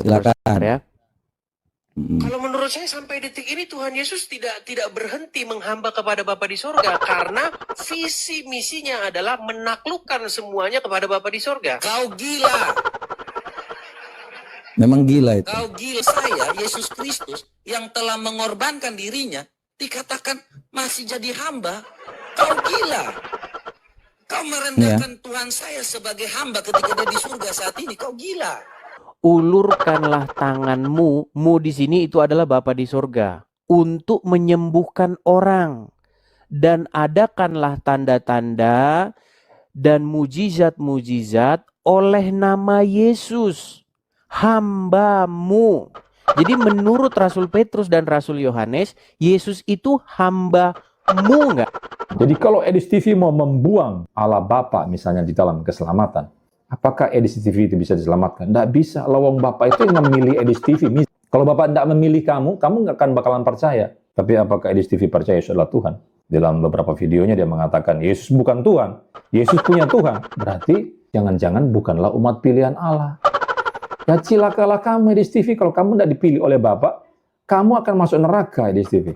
Silakan. Ya. Kalau menurut saya sampai detik ini Tuhan Yesus tidak berhenti menghamba kepada Bapa di sorga karena visi misinya adalah menaklukkan semuanya kepada Bapa di sorga. Kau gila. Memang gila itu. Kau gila. Saya, Yesus Kristus, yang telah mengorbankan dirinya, dikatakan masih jadi hamba. Kau gila. Kau merendahkan Tuhan saya sebagai hamba ketika dia di surga saat ini. Kau gila. Ulurkanlah tanganmu, di sini itu adalah Bapa di sorga, untuk menyembuhkan orang. Dan adakanlah tanda-tanda dan mujizat-mujizat oleh nama Yesus, hambamu. Jadi menurut Rasul Petrus dan Rasul Yohanes, Yesus itu hambamu enggak? Jadi kalau Edis TV mau membuang Allah Bapa misalnya di dalam keselamatan, apakah Edis TV itu bisa diselamatkan? Tidak bisa. Lawang Bapak itu yang memilih Edis TV. Kalau Bapak tidak memilih kamu nggak akan bakalan percaya. Tapi apakah Edis TV percaya Yesus adalah Tuhan? Dalam beberapa videonya dia mengatakan, Yesus bukan Tuhan. Yesus punya Tuhan. Berarti jangan-jangan bukanlah umat pilihan Allah. Ya cilakalah kamu Edis TV. Kalau kamu tidak dipilih oleh Bapak, kamu akan masuk neraka Edis TV.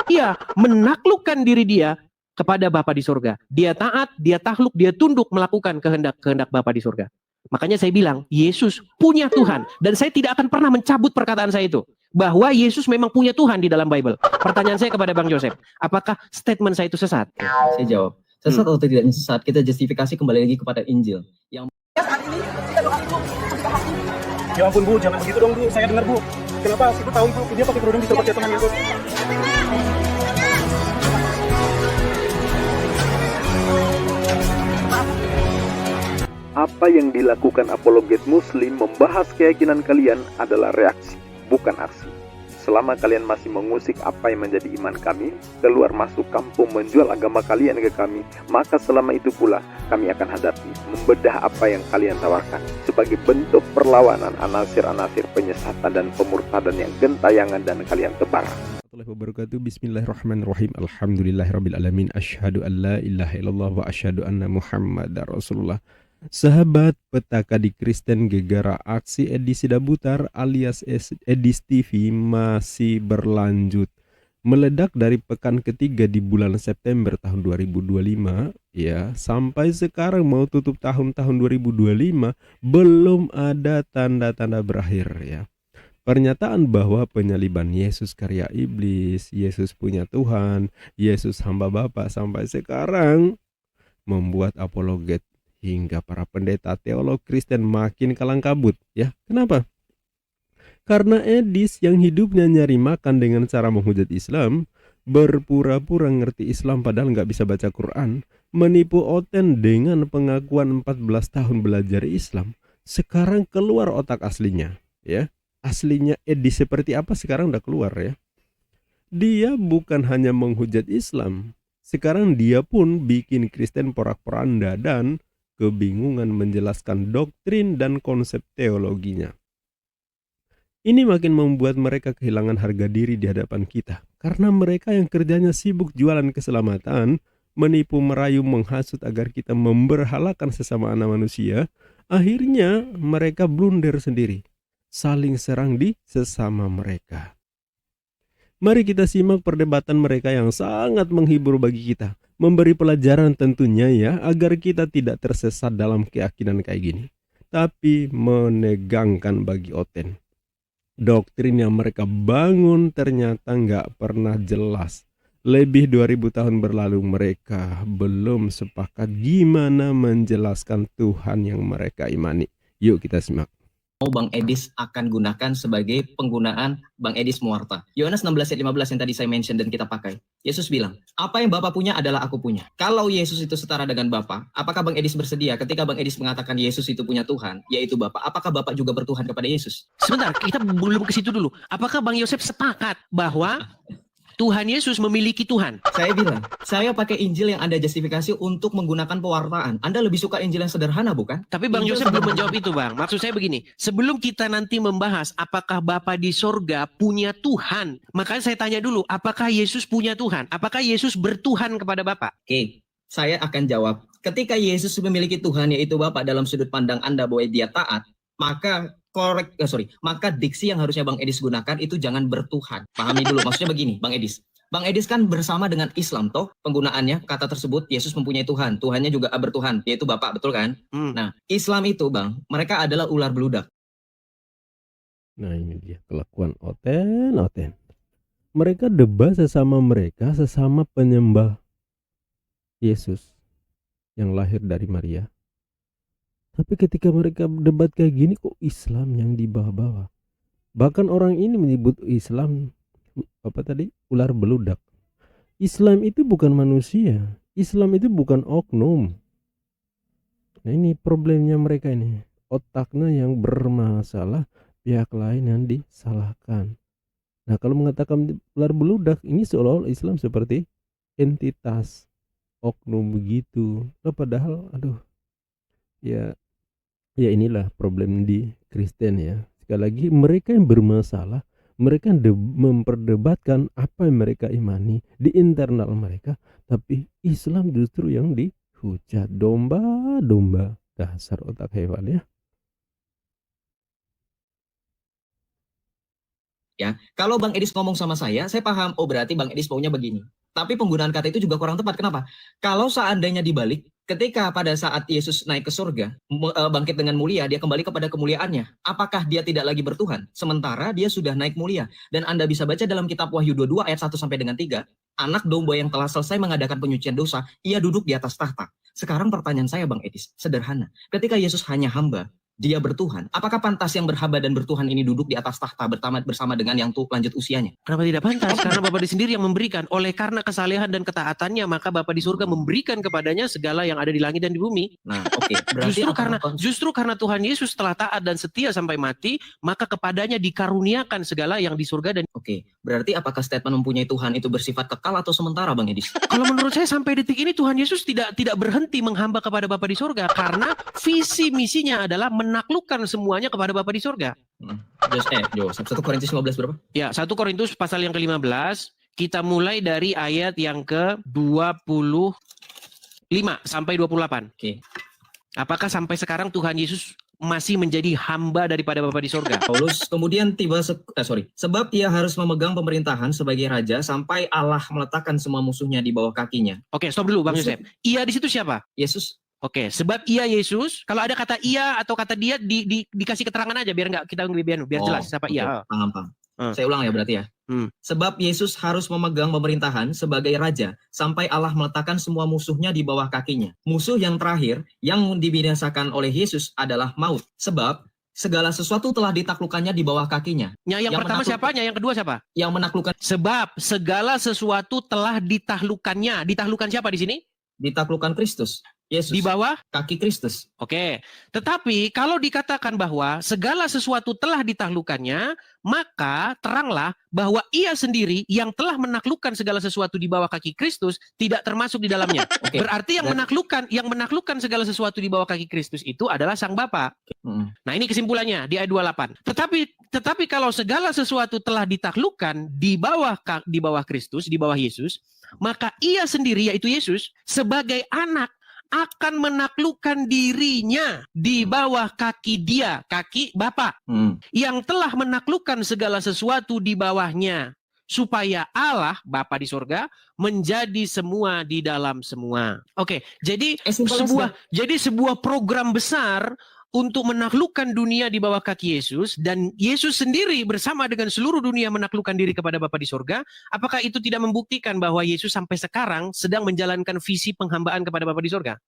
Dia menaklukkan diri dia kepada Bapa di surga. Dia taat, dia takluk, dia tunduk melakukan kehendak Bapa di surga. Makanya saya bilang, Yesus punya Tuhan. Dan saya tidak akan pernah mencabut perkataan saya itu. Bahwa Yesus memang punya Tuhan di dalam Bible. Pertanyaan saya kepada Bang Joseph, apakah statement saya itu sesat? Saya jawab, sesat atau tidaknya sesat, kita justifikasi kembali lagi kepada Injil. Yang Ya ampun Bu, jangan begitu dong Bu, saya dengar Bu. Kenapa Ibu tahu Ibu, dia pakai kerudung di tempat Tuhan Yesus. Apa yang dilakukan apologet muslim membahas keyakinan kalian adalah reaksi, bukan aksi. Selama kalian masih mengusik apa yang menjadi iman kami, keluar masuk kampung menjual agama kalian ke kami, maka selama itu pula kami akan hadapi, membedah apa yang kalian tawarkan, sebagai bentuk perlawanan anasir-anasir penyesatan dan pemurtadan yang gentayangan dan kalian tebar. Wabarakatuh. Bismillahirrahmanirrahim. Alhamdulillahirrabbilalamin. Asyhadu an la ilaha illallah wa asyhadu anna muhammadar rasulullah. Sahabat petaka di Kristen Gegara, aksi edisi Dabutar alias Edis TV masih berlanjut. Meledak dari pekan ketiga di bulan September tahun 2025 ya, sampai sekarang mau tutup tahun 2025 belum ada tanda-tanda berakhir ya. Pernyataan bahwa penyaliban Yesus karya iblis, Yesus punya Tuhan, Yesus hamba Bapa sampai sekarang membuat apologet hingga para pendeta teolog Kristen makin kalang kabut ya. Kenapa? Karena Edis yang hidupnya nyari makan dengan cara menghujat Islam, berpura-pura ngerti Islam padahal nggak bisa baca Quran, menipu Oten dengan pengakuan 14 tahun belajar Islam, sekarang keluar otak aslinya ya. Aslinya Edis seperti apa sekarang udah keluar ya. Dia bukan hanya menghujat Islam, sekarang dia pun bikin Kristen porak-poranda dan kebingungan menjelaskan doktrin dan konsep teologinya. Ini makin membuat mereka kehilangan harga diri di hadapan kita, karena mereka yang kerjanya sibuk jualan keselamatan, menipu, merayu, menghasut agar kita memberhalakan sesama anak manusia, akhirnya mereka blunder sendiri, saling serang di sesama mereka. Mari kita simak perdebatan mereka yang sangat menghibur bagi kita, memberi pelajaran tentunya ya, agar kita tidak tersesat dalam keyakinan kayak gini, tapi menegangkan bagi Oten. Doktrin yang mereka bangun ternyata nggak pernah jelas. Lebih 2000 tahun berlalu mereka belum sepakat gimana menjelaskan Tuhan yang mereka imani. Yuk kita simak. Bang Edis akan gunakan sebagai penggunaan Bang Edis Muarta. Yohanes 16 ayat 15 yang tadi saya mention dan kita pakai. Yesus bilang, apa yang Bapa punya adalah aku punya. Kalau Yesus itu setara dengan Bapa, apakah Bang Edis bersedia ketika Bang Edis mengatakan Yesus itu punya Tuhan, yaitu Bapa, apakah Bapa juga bertuhan kepada Yesus? Sebentar, kita belum ke situ dulu. Apakah Bang Yosef sepakat bahwa Tuhan Yesus memiliki Tuhan? Saya bilang, saya pakai Injil yang Anda justifikasi untuk menggunakan pewartaan. Anda lebih suka Injil yang sederhana, bukan? Tapi Bang Yosef belum menjawab itu, Bang. Maksud saya begini, sebelum kita nanti membahas apakah Bapa di sorga punya Tuhan, makanya saya tanya dulu, apakah Yesus punya Tuhan? Apakah Yesus bertuhan kepada Bapa? Oke, saya akan jawab. Ketika Yesus memiliki Tuhan, yaitu Bapa dalam sudut pandang Anda bahwa dia taat, maka maka diksi yang harusnya Bang Edis gunakan itu jangan bertuhan. Pahami dulu, maksudnya begini, Bang Edis. Bang Edis kan bersama dengan Islam toh penggunaannya kata tersebut Yesus mempunyai Tuhan, Tuhannya juga bertuhan, yaitu Bapa, betul kan? Nah, Islam itu Bang, mereka adalah ular beludak. Nah ini dia kelakuan oten. Mereka debat sesama mereka, sesama penyembah Yesus yang lahir dari Maria. Tapi ketika mereka debat kayak gini, kok Islam yang di bawah-bawah? Bahkan orang ini menyebut Islam ular beludak. Islam itu bukan manusia. Islam itu bukan oknum. Nah ini problemnya mereka ini. Otaknya yang bermasalah, pihak lain yang disalahkan. Nah kalau mengatakan ular beludak, ini seolah-olah Islam seperti entitas oknum begitu. Nah, padahal ya inilah problem di Kristen ya. Sekali lagi mereka yang bermasalah, mereka memperdebatkan apa yang mereka imani di internal mereka, tapi Islam justru yang dihujat. Domba, dasar otak hewan ya. Ya, kalau Bang Edis ngomong sama saya paham, oh berarti Bang Edis maunya begini. Tapi penggunaan kata itu juga kurang tepat. Kenapa? Kalau seandainya dibalik, ketika pada saat Yesus naik ke surga, bangkit dengan mulia, dia kembali kepada kemuliaannya. Apakah dia tidak lagi bertuhan? Sementara dia sudah naik mulia. Dan Anda bisa baca dalam kitab Wahyu 22 ayat 1 sampai dengan 3, anak domba yang telah selesai mengadakan penyucian dosa, ia duduk di atas tahta. Sekarang pertanyaan saya Bang Edis, sederhana. Ketika Yesus hanya hamba, dia bertuhan. Apakah pantas yang berhamba dan bertuhan ini duduk di atas tahta bersama dengan yang lanjut usianya? Kenapa tidak pantas? Karena Bapa di sendiri yang memberikan. Oleh karena kesalehan dan ketaatannya, maka Bapa di surga memberikan kepadanya segala yang ada di langit dan di bumi. Nah, oke. Berarti Justru karena Tuhan Yesus telah taat dan setia sampai mati, maka kepadanya dikaruniakan segala yang di surga dan. Oke. Berarti apakah statement mempunyai Tuhan itu bersifat kekal atau sementara, Bang Edis? Kalau menurut saya sampai detik ini Tuhan Yesus tidak berhenti menghamba kepada Bapa di surga, karena visi misinya adalah menaklukkan semuanya kepada Bapa di surga. 1 Korintus 15 berapa? Ya, 1 Korintus pasal yang ke-15, kita mulai dari ayat yang ke-25 sampai 28. Oke. Apakah sampai sekarang Tuhan Yesus masih menjadi hamba daripada Bapa di surga? Paulus kemudian sebab ia harus memegang pemerintahan sebagai raja sampai Allah meletakkan semua musuhnya di bawah kakinya. Oke, stop dulu Bang Yosef. Ia di situ siapa? Yesus. Oke, sebab ia Yesus, kalau ada kata ia atau kata dia dikasih keterangan aja biar nggak kita biar jelas siapa ia. Paham. Saya ulang ya berarti ya. Sebab Yesus harus memegang pemerintahan sebagai raja sampai Allah meletakkan semua musuhnya di bawah kakinya. Musuh yang terakhir yang dibinasakan oleh Yesus adalah maut. Sebab segala sesuatu telah ditaklukkannya di bawah kakinya. Yang pertama siapa? Yang kedua siapa? Yang menaklukkan. Sebab segala sesuatu telah ditaklukkannya. Ditaklukkan siapa di sini? Ditaklukkan Kristus. Yesus. Di bawah kaki Kristus. Oke. Tetapi kalau dikatakan bahwa segala sesuatu telah ditaklukkannya, maka teranglah bahwa ia sendiri yang telah menaklukkan segala sesuatu di bawah kaki Kristus tidak termasuk di dalamnya. Berarti yang menaklukkan segala sesuatu di bawah kaki Kristus itu adalah Sang Bapa. Nah, ini kesimpulannya di ayat 28. Tetapi kalau segala sesuatu telah ditaklukkan di bawah Kristus, di bawah Yesus, maka ia sendiri yaitu Yesus sebagai anak akan menaklukkan dirinya di bawah kaki dia, kaki Bapa, yang telah menaklukkan segala sesuatu di bawahnya, supaya Allah, Bapa di surga, menjadi semua di dalam semua. Oke, jadi sebuah program besar untuk menaklukkan dunia di bawah kaki Yesus, dan Yesus sendiri bersama dengan seluruh dunia menaklukkan diri kepada Bapa di surga. Apakah itu tidak membuktikan bahwa Yesus sampai sekarang sedang menjalankan visi penghambaan kepada Bapa di surga?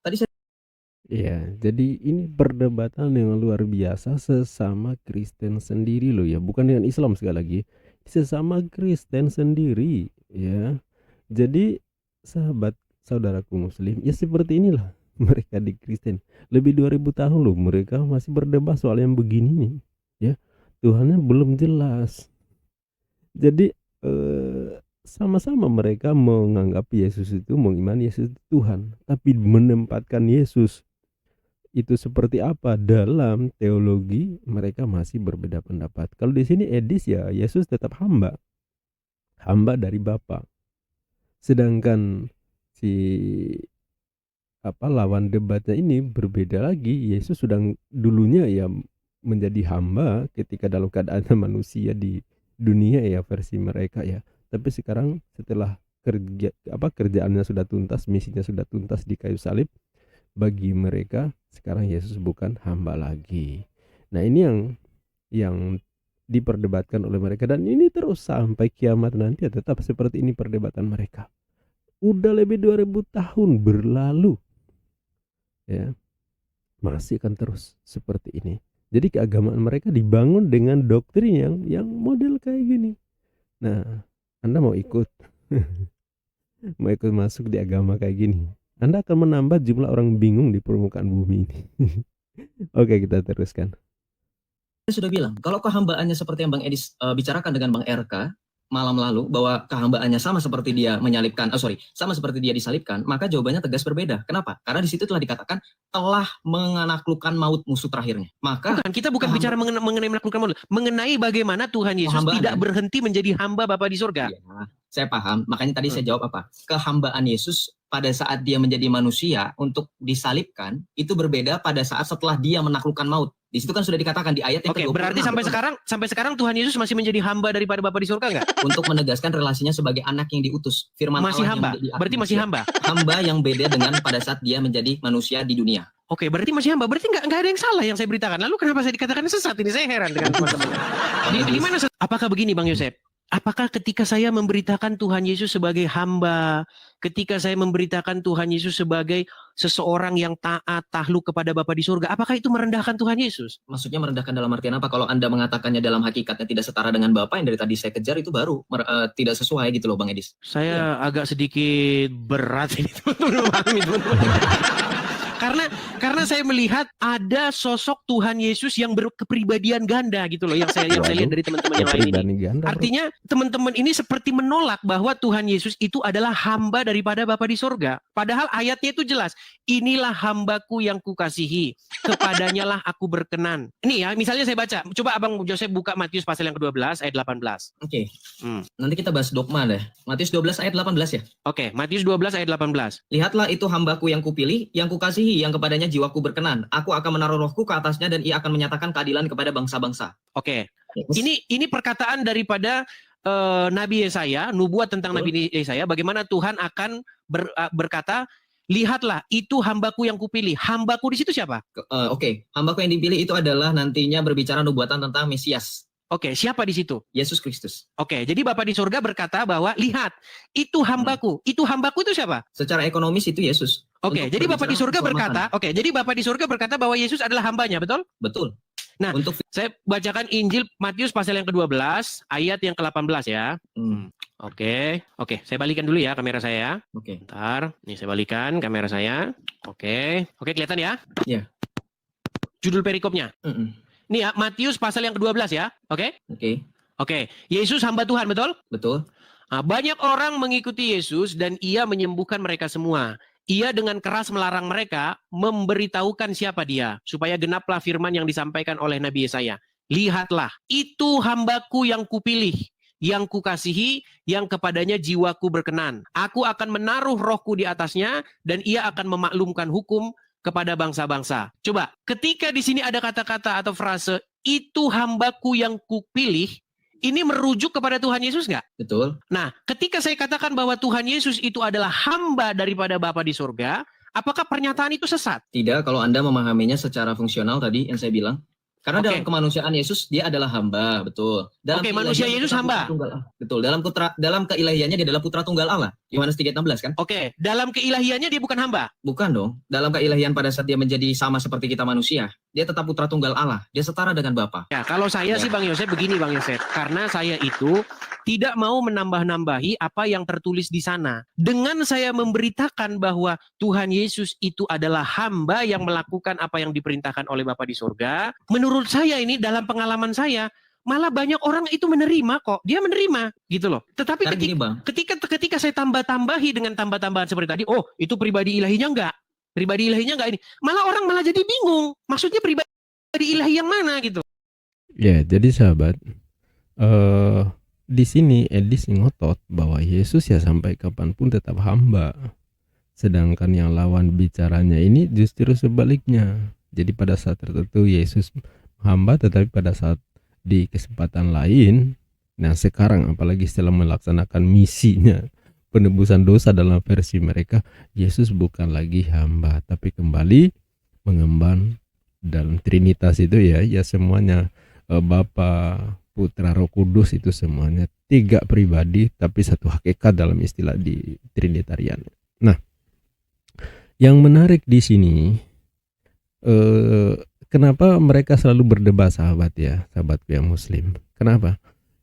Ya, jadi ini perdebatan yang luar biasa sesama Kristen sendiri loh ya, bukan dengan Islam sekali lagi, sesama Kristen sendiri ya. Jadi sahabat saudaraku Muslim, ya seperti inilah mereka di Kristen. Lebih 2000 tahun loh mereka masih berdebat soal yang begini nih ya. Tuhannya belum jelas. Jadi sama-sama mereka menganggap Yesus itu, mengimani Yesus itu Tuhan, tapi menempatkan Yesus itu seperti apa dalam teologi mereka masih berbeda pendapat. Kalau di sini Edis ya Yesus tetap hamba dari Bapa. Sedangkan si lawan debatnya ini berbeda lagi. Yesus sudah dulunya ya menjadi hamba ketika dalam keadaan manusia di dunia ya versi mereka ya. Tapi sekarang setelah kerjaannya sudah tuntas, misinya sudah tuntas di kayu salib, bagi mereka sekarang Yesus bukan hamba lagi. Nah, ini yang diperdebatkan oleh mereka, dan ini terus sampai kiamat nanti ya, tetap seperti ini perdebatan mereka. Udah lebih 2000 tahun berlalu ya, masih akan terus seperti ini. Jadi keagamaan mereka dibangun dengan doktrin yang model kayak gini. Nah, Anda mau ikut mau ikut masuk di agama kayak gini, Anda akan menambah jumlah orang bingung di permukaan bumi ini. Oke, kita teruskan. Saya sudah bilang, kalau kehambaannya seperti yang Bang Edis bicarakan dengan Bang RK malam lalu, bahwa kehambaannya sama seperti dia sama seperti dia disalibkan, maka jawabannya tegas berbeda. Kenapa? Karena di situ telah dikatakan telah menaklukkan maut musuh terakhirnya. Maka Kita bukan bicara mengenai menaklukkan maut, mengenai bagaimana Tuhan Yesus Kehambaan. tidak berhenti menjadi hamba Bapa di surga. Ya, saya paham, makanya tadi saya jawab apa? Kehambaan Yesus pada saat dia menjadi manusia untuk disalibkan itu berbeda pada saat setelah dia menaklukkan maut. Di situ kan sudah dikatakan di ayat yang Oke, ke-26. berarti sampai sekarang Tuhan Yesus masih menjadi hamba daripada Bapa di surga enggak? Untuk menegaskan relasinya sebagai anak yang diutus. Firman Masih Allah hamba. yang menjadi Berarti masih hamba. hamba yang beda dengan pada saat dia menjadi manusia di dunia. Oke, berarti masih hamba. Berarti nggak ada yang salah yang saya beritakan. Lalu kenapa saya dikatakan sesat? Ini saya heran dengan teman-teman. Di mana? Apakah begini, Bang Yosef? Apakah ketika saya memberitakan Tuhan Yesus sebagai hamba, ketika saya memberitakan Tuhan Yesus sebagai seseorang yang taat, takluk kepada Bapa di surga, apakah itu merendahkan Tuhan Yesus? Maksudnya merendahkan dalam artian apa? Kalau Anda mengatakannya dalam hakikatnya tidak setara dengan Bapa yang dari tadi saya kejar, itu baru tidak sesuai gitu loh, Bang Edis. Saya agak sedikit berat ini, teman-teman, memahami, teman-teman. Karena saya melihat ada sosok Tuhan Yesus yang berkepribadian ganda gitu loh, yang saya lihat dari teman-teman yang lain ini. Ganda, Artinya teman-teman ini seperti menolak bahwa Tuhan Yesus itu adalah hamba daripada Bapa di sorga. Padahal ayatnya itu jelas. Inilah hambaku yang kukasihi, kepadanya lah aku berkenan. Ini ya, misalnya saya baca. Coba Abang Joseph buka Matius pasal yang ke-12 ayat 18. Oke. Nanti kita bahas dogma deh. Matius 12 ayat 18 ya. Oke, Matius 12 ayat 18. Lihatlah itu hambaku yang kupilih, yang kukasihi, yang kepadanya jiwaku berkenan. Aku akan menaruh rohku ke atasnya dan ia akan menyatakan keadilan kepada bangsa-bangsa. Oke. Yes. Ini perkataan daripada Nabi Yesaya, nubuat tentang Nabi Yesaya, bagaimana Tuhan akan berkata, lihatlah itu hambaku yang kupilih. Hambaku di situ siapa? Oke. Hambaku yang dipilih itu adalah nantinya berbicara nubuatan tentang Mesias. Oke, siapa di situ? Yesus Kristus. Oke, jadi Bapa di surga berkata bahwa lihat itu hambaku. Itu hambaku itu siapa? Secara ekonomis itu Yesus. Oke, jadi Bapa di surga berkata, jadi Bapa di surga berkata bahwa Yesus adalah hambanya, betul? Betul. Nah, saya bacakan Injil Matius pasal yang ke-12 ayat yang ke-18 ya. Oke, saya balikan dulu ya kamera saya. Oke. Bentar, nih saya balikan kamera saya. Oke, kelihatan ya? Iya. Judul perikopnya. Nih ya, Matius pasal yang ke-12 ya. Oke? Oke. Yesus hamba Tuhan, betul? Betul. Nah, banyak orang mengikuti Yesus dan ia menyembuhkan mereka semua. Ia dengan keras melarang mereka memberitahukan siapa dia, supaya genaplah firman yang disampaikan oleh Nabi Yesaya. Lihatlah, itu hambaku yang kupilih, yang kukasihi, yang kepadanya jiwaku berkenan. Aku akan menaruh rohku di atasnya dan ia akan memaklumkan hukum kepada bangsa-bangsa. Coba, ketika di sini ada kata-kata atau frase, itu hambaku yang kupilih, ini merujuk kepada Tuhan Yesus nggak? Betul. Nah, ketika saya katakan bahwa Tuhan Yesus itu adalah hamba daripada Bapa di surga, apakah pernyataan itu sesat? Tidak, kalau Anda memahaminya secara fungsional tadi yang saya bilang. Karena dalam kemanusiaan Yesus dia adalah hamba, betul. Manusia Yesus hamba. Betul. Dalam keilahiannya dia adalah putra tunggal Allah. Yohanes 3:16 kan? Oke, dalam keilahiannya dia bukan hamba. Bukan dong. Dalam keilahian pada saat dia menjadi sama seperti kita manusia, dia tetap putra tunggal Allah. Dia setara dengan Bapa. Ya, kalau saya sih Bang Yosef begini Bang Yosef, karena saya itu tidak mau menambah-nambahi apa yang tertulis di sana. Dengan saya memberitakan bahwa Tuhan Yesus itu adalah hamba yang melakukan apa yang diperintahkan oleh Bapa di surga, menurut saya ini dalam pengalaman saya, malah banyak orang itu menerima kok. Dia menerima gitu loh. Tetapi ketika saya tambah-tambahi dengan tambah-tambahan seperti tadi, oh itu pribadi ilahinya enggak. Pribadi ilahinya enggak ini. Malah orang malah jadi bingung. Maksudnya pribadi ilahi yang mana gitu. Ya, jadi sahabat, di sini Edis ngotot bahwa Yesus ya sampai kapanpun tetap hamba. Sedangkan yang lawan bicaranya ini justru sebaliknya. Jadi pada saat tertentu Yesus hamba, tetapi pada saat di kesempatan lain, nah sekarang apalagi setelah melaksanakan misinya penebusan dosa dalam versi mereka, Yesus bukan lagi hamba, tapi kembali mengemban dalam Trinitas itu ya semuanya, Bapa, Putra, Roh Kudus itu semuanya 3 pribadi tapi satu hakikat dalam istilah di Trinitarian. Nah, yang menarik di sini, kenapa mereka selalu berdebat sahabatku yang Muslim? Kenapa?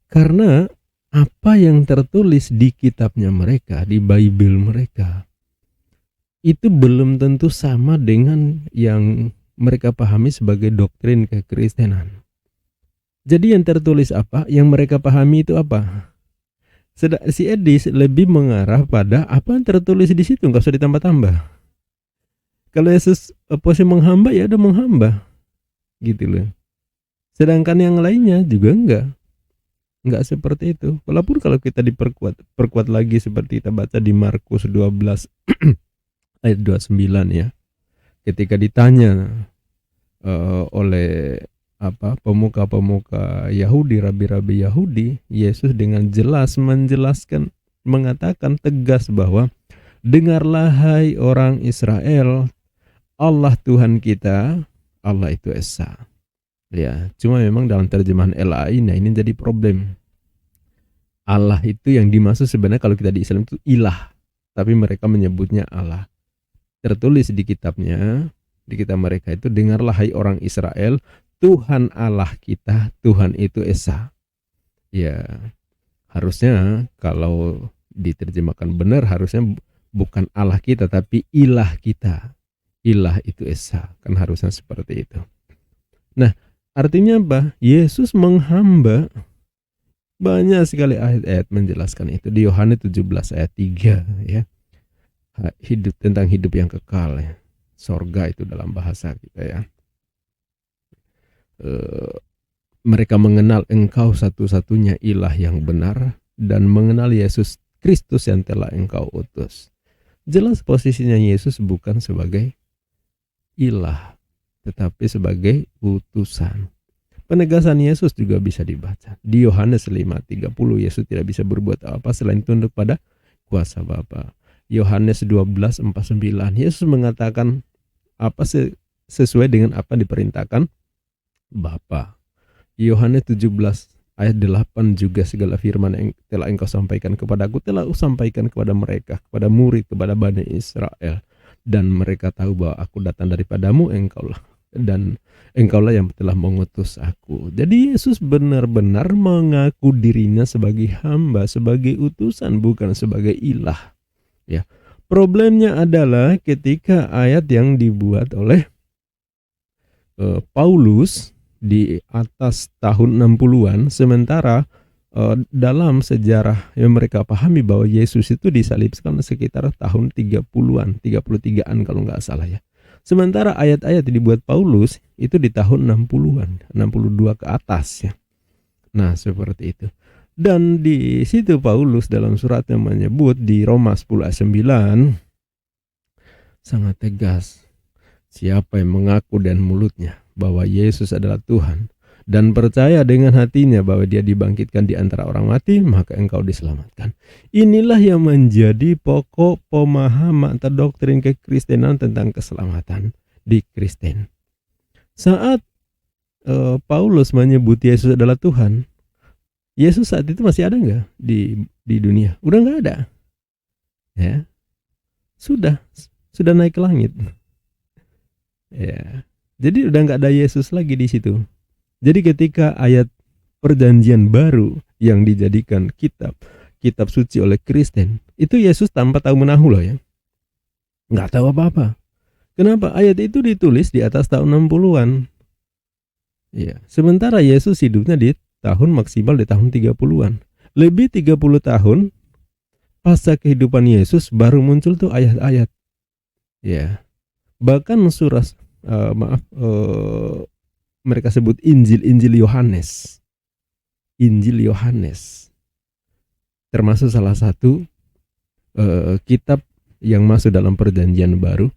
Karena apa yang tertulis di kitabnya mereka, di Bible mereka, itu belum tentu sama dengan yang mereka pahami sebagai doktrin kekristenan. Jadi yang tertulis apa, yang mereka pahami itu apa? Si Edis lebih mengarah pada apa yang tertulis di situ, nggak usah ditambah-tambah. Kalau Yesus posisi menghamba, ya udah menghamba, gitu loh. Sedangkan yang lainnya juga enggak seperti itu. Walaupun kalau kita perkuat lagi seperti kita baca di Markus 12 ayat 29 ya. Ketika ditanya oleh pemuka-pemuka Yahudi, rabi-rabi Yahudi, Yesus dengan jelas menjelaskan, mengatakan tegas bahwa dengarlah hai orang Israel, Allah Tuhan kita, Allah itu Esa. Ya, cuma memang dalam terjemahan LAI, nah ini jadi problem. Allah itu yang dimaksud sebenarnya kalau kita di Islam itu ilah, tapi mereka menyebutnya Allah. Tertulis di kitabnya, di kitab mereka itu, dengarlah hai orang Israel, Tuhan Allah kita, Tuhan itu Esa. Ya, harusnya kalau diterjemahkan benar, harusnya bukan Allah kita, tapi ilah kita. Ilah itu Esa, kan harusnya seperti itu. Nah, artinya apa? Yesus menghamba. Banyak sekali ayat-ayat menjelaskan itu. Di Yohanes 17 ayat 3 ya. Hidup, tentang hidup yang kekal ya. Sorga itu dalam bahasa kita ya. Mereka mengenal engkau satu-satunya ilah yang benar dan mengenal Yesus Kristus yang telah engkau utus. Jelas posisinya Yesus bukan sebagai ilah, tetapi sebagai utusan. Penegasan Yesus juga bisa dibaca. Di Yohanes 5:30, Yesus tidak bisa berbuat apa selain tunduk pada kuasa Bapa. Yohanes 12:49, Yesus mengatakan apa sesuai dengan apa diperintahkan Bapa. Yohanes 17 ayat 8 juga, segala firman yang telah engkau sampaikan kepadaku telah aku sampaikan kepada mereka, kepada murid, kepada Bani Israel. Dan mereka tahu bahwa aku datang daripadamu, engkaulah yang telah mengutus aku. Jadi Yesus benar-benar mengaku dirinya sebagai hamba, sebagai utusan, bukan sebagai ilah. Ya, problemnya adalah ketika ayat yang dibuat oleh Paulus di atas tahun 60-an, sementara dalam sejarah yang mereka pahami bahwa Yesus itu disalibkan sekitar tahun 30-an, 33-an kalau nggak salah ya. Sementara ayat-ayat yang dibuat Paulus itu di tahun 60-an, 62 ke atas ya. Nah, seperti itu. Dan di situ Paulus dalam suratnya menyebut di Roma 10 ayat 9 sangat tegas. Siapa yang mengaku dengan mulutnya bahwa Yesus adalah Tuhan dan percaya dengan hatinya bahwa dia dibangkitkan di antara orang mati, maka engkau diselamatkan. Inilah yang menjadi pokok pemahaman atau doktrin kekristenan tentang keselamatan di Kristen. Saat Paulus menyebut Yesus adalah Tuhan, Yesus saat itu masih ada nggak di dunia? Udah nggak ada. Ya, sudah naik ke langit. Ya, jadi udah nggak ada Yesus lagi di situ. Jadi ketika ayat perjanjian baru yang dijadikan kitab suci oleh Kristen, itu Yesus tanpa tahu menahu loh ya. Nggak tahu apa-apa. Kenapa? Ayat itu ditulis di atas tahun 60-an. Ya, sementara Yesus hidupnya di tahun maksimal di tahun 30-an. Lebih 30 tahun pasca kehidupan Yesus baru muncul tuh ayat-ayat. Ya. Bahkan mereka sebut Injil Yohanes. Injil Yohanes termasuk salah satu kitab yang masuk dalam perjanjian baru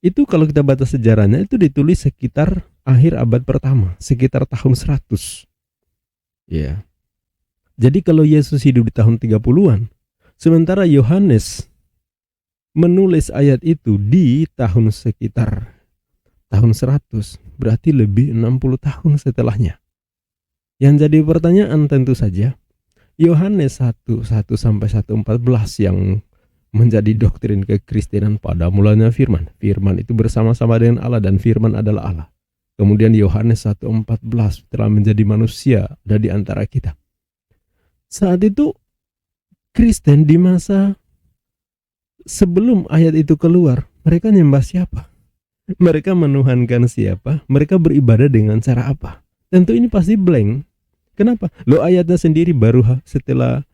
Itu kalau kita baca sejarahnya itu ditulis sekitar akhir abad pertama, sekitar tahun 100. Ya. Jadi kalau Yesus hidup di tahun 30-an, sementara Yohanes menulis ayat itu di tahun sekitar tahun 100, berarti lebih 60 tahun setelahnya. Yang jadi pertanyaan tentu saja, Yohanes 1:1 sampai 1:14 yang menjadi doktrin kekristenan pada mulanya firman. Firman itu bersama-sama dengan Allah dan firman adalah Allah. Kemudian Yohanes 1:14 telah menjadi manusia ada di antara kita. Saat itu Kristen di masa sebelum ayat itu keluar, mereka nyembah siapa? Mereka menuhankan siapa? Mereka beribadah dengan cara apa? Tentu ini pasti blank. Kenapa? Lo ayatnya sendiri baru setelah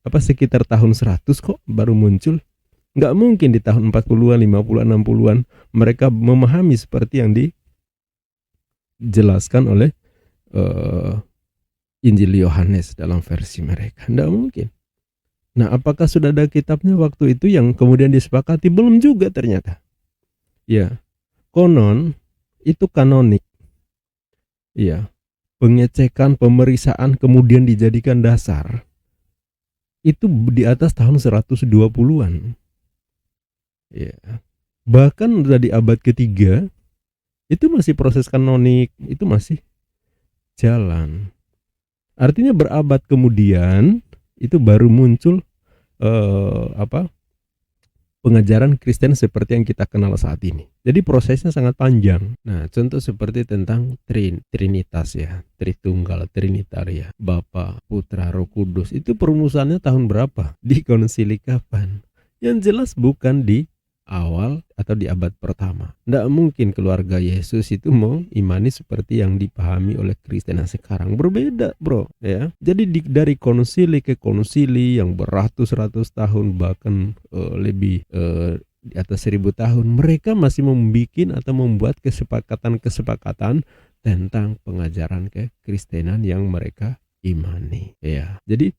sekitar tahun 100 kok baru muncul. Nggak mungkin di tahun 40-an, 50-an, 60-an mereka memahami seperti yang dijelaskan oleh Injil Yohanes dalam versi mereka. Nggak mungkin. Nah, apakah sudah ada kitabnya waktu itu yang kemudian disepakati? Belum juga ternyata. Ya, konon itu kanonik. Ya, pengecekan, pemeriksaan kemudian dijadikan dasar. Itu di atas tahun 120-an. Ya. Bahkan dari abad ketiga itu masih proses kanonik, itu masih jalan. Artinya berabad kemudian itu baru muncul pengajaran Kristen seperti yang kita kenal saat ini. Jadi prosesnya sangat panjang. Nah, contoh seperti tentang Trinitas ya, Tritunggal, Trinitaria, Bapa, Putra, Roh Kudus. Itu perumusannya tahun berapa? Di konsili kapan? Yang jelas bukan di awal atau di abad pertama. Tidak mungkin keluarga Yesus itu mau imani seperti yang dipahami oleh Kristen sekarang. Berbeda, bro. Ya. Jadi dari konsili ke konsili yang beratus-ratus tahun, bahkan lebih di atas 1000 tahun, mereka masih membuat kesepakatan tentang pengajaran kekristenan yang mereka imani. Ya. Jadi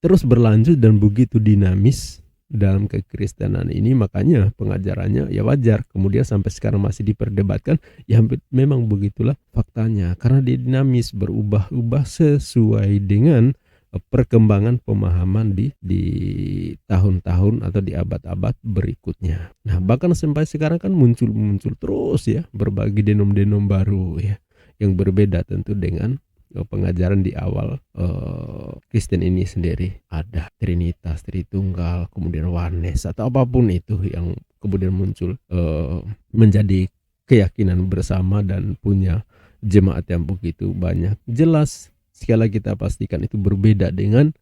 terus berlanjut dan begitu dinamis dalam kekristenan ini, makanya pengajarannya ya wajar kemudian sampai sekarang masih diperdebatkan. Ya memang begitulah faktanya, karena dia dinamis, berubah-ubah sesuai dengan perkembangan pemahaman di tahun-tahun atau di abad-abad berikutnya. Nah, bahkan sampai sekarang kan muncul terus ya berbagai denom-denom baru ya yang berbeda tentu dengan pengajaran di awal Kristen ini sendiri. Ada Trinitas, Tritunggal, kemudian Oneness atau apapun itu yang kemudian muncul menjadi keyakinan bersama dan punya jemaat yang begitu banyak. Jelas sekali lagi kita pastikan itu berbeda dengan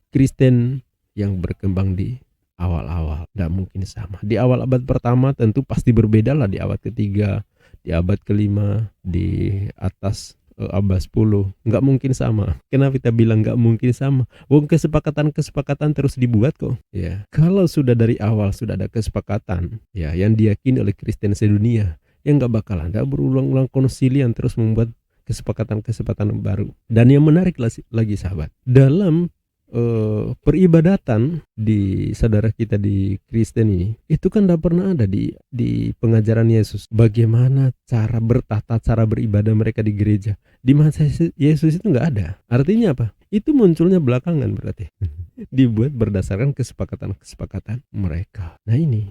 Kristen yang berkembang di awal-awal. Tidak mungkin sama. Di awal abad pertama tentu pasti berbeda lah, di abad ketiga, di abad kelima, di atas abad 10, nggak mungkin sama. Kenapa kita bilang nggak mungkin sama? Wong kesepakatan terus dibuat kok. Ya, kalau sudah dari awal sudah ada kesepakatan, ya yang diyakini oleh Kristen sedunia, yang nggak bakalan ada berulang-ulang konsili yang terus membuat kesepakatan baru. Dan yang menarik lagi sahabat, dalam peribadatan di saudara kita di Kristen ini, itu kan tidak pernah ada di pengajaran Yesus bagaimana cara bertata, cara beribadah mereka di gereja. Di masa Yesus itu nggak ada. Artinya apa? Itu munculnya belakangan berarti. Dibuat berdasarkan kesepakatan mereka. Nah ini,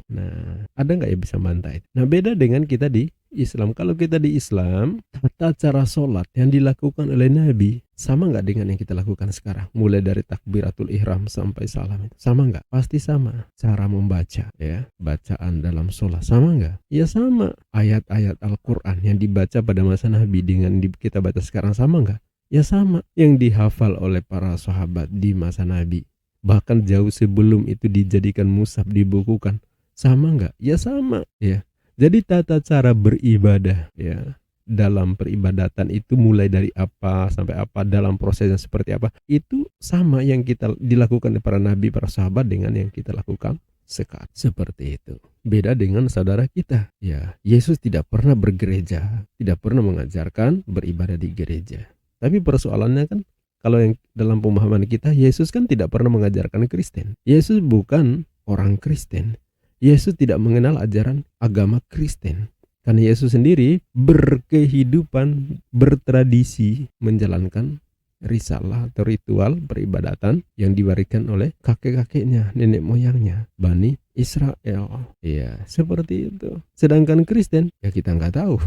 ada nggak ya bisa bantah itu? Nah, beda dengan kita di Islam. Kalau kita di Islam, tata cara sholat yang dilakukan oleh Nabi sama nggak dengan yang kita lakukan sekarang? Mulai dari takbiratul ihram sampai salam itu sama nggak? Pasti sama. Cara membaca, ya, bacaan dalam sholat sama nggak? Ya sama. Ayat-ayat Al-Quran yang dibaca pada masa Nabi dengan kita baca sekarang sama nggak? Ya sama. Yang dihafal oleh para sahabat di masa Nabi, bahkan jauh sebelum itu dijadikan mushaf, dibukukan, sama nggak? Ya sama. Ya. Jadi tata cara beribadah ya dalam peribadatan itu mulai dari apa sampai apa, dalam prosesnya seperti apa, itu sama yang kita dilakukan oleh para nabi, para sahabat dengan yang kita lakukan sekarang. Seperti itu. Beda dengan saudara kita. Ya, Yesus tidak pernah bergereja, tidak pernah mengajarkan beribadah di gereja. Tapi persoalannya kan, kalau yang dalam pemahaman kita, Yesus kan tidak pernah mengajarkan Kristen. Yesus bukan orang Kristen. Yesus tidak mengenal ajaran agama Kristen. Karena Yesus sendiri berkehidupan, bertradisi menjalankan risalah atau ritual peribadatan yang diberikan oleh kakek-kakeknya, nenek moyangnya, Bani Israel. Ya, seperti itu. Sedangkan Kristen, ya kita nggak tahu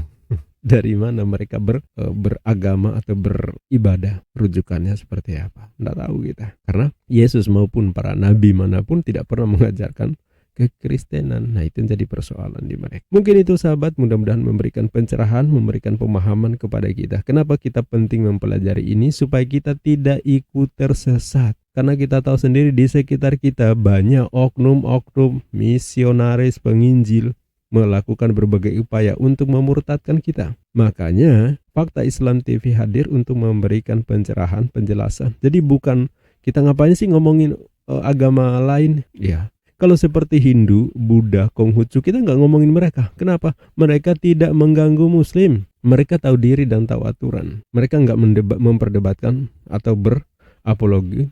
dari mana mereka beragama atau beribadah, rujukannya seperti apa. Nggak tahu kita. Karena Yesus maupun para nabi manapun tidak pernah mengajarkan kekristenan. Nah, itu jadi persoalan di mereka. Mungkin itu sahabat, mudah-mudahan memberikan pencerahan, memberikan pemahaman kepada kita. Kenapa kita penting mempelajari ini? Supaya kita tidak ikut tersesat. Karena kita tahu sendiri di sekitar kita banyak oknum-oknum misionaris penginjil melakukan berbagai upaya untuk memurtadkan kita. Makanya Fakta Islam TV hadir untuk memberikan pencerahan, penjelasan. Jadi bukan kita ngapain sih ngomongin agama lain? Ya, kalau seperti Hindu, Buddha, Konghucu, kita nggak ngomongin mereka. Kenapa? Mereka tidak mengganggu Muslim. Mereka tahu diri dan tahu aturan. Mereka nggak memperdebatkan atau berapologi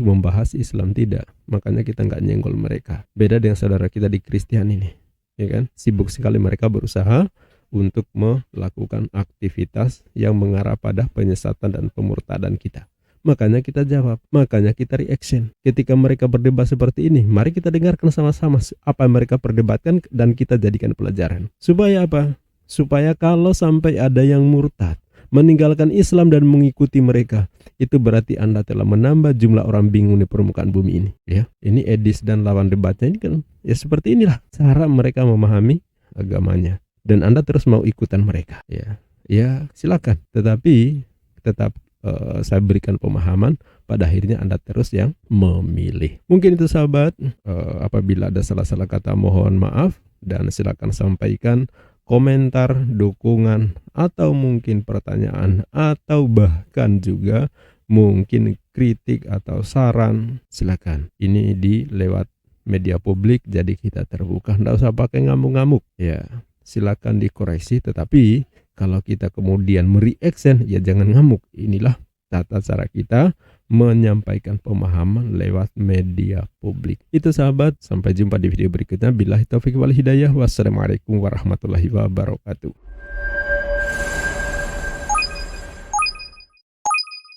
membahas Islam, tidak. Makanya kita nggak nyenggol mereka. Beda dengan saudara kita di Kristen ini, ya kan? Sibuk sekali mereka berusaha untuk melakukan aktivitas yang mengarah pada penyesatan dan pemurtadan kita. Makanya kita jawab, makanya kita reaction. Ketika mereka berdebat seperti ini, mari kita dengarkan sama-sama apa yang mereka perdebatkan dan kita jadikan pelajaran. Supaya apa? Supaya kalau sampai ada yang murtad, meninggalkan Islam dan mengikuti mereka, itu berarti Anda telah menambah jumlah orang bingung di permukaan bumi ini. Ya, ini edis dan lawan debatnya ini kan, ya seperti inilah cara mereka memahami agamanya. Dan Anda terus mau ikutan mereka. Ya silakan. Tetapi tetap saya berikan pemahaman, pada akhirnya Anda terus yang memilih. Mungkin itu sahabat, apabila ada salah-salah kata mohon maaf, dan silakan sampaikan komentar, dukungan, atau mungkin pertanyaan, atau bahkan juga mungkin kritik atau saran. Silakan, ini lewat media publik, jadi kita terbuka, nggak usah pakai ngamuk-ngamuk. Ya, silakan dikoreksi, tetapi kalau kita kemudian mereaction, ya jangan ngamuk. Inilah tata cara kita menyampaikan pemahaman lewat media publik. Itu sahabat, sampai jumpa di video berikutnya. Billahi taufiq wal hidayah. Wassalamualaikum warahmatullahi wabarakatuh.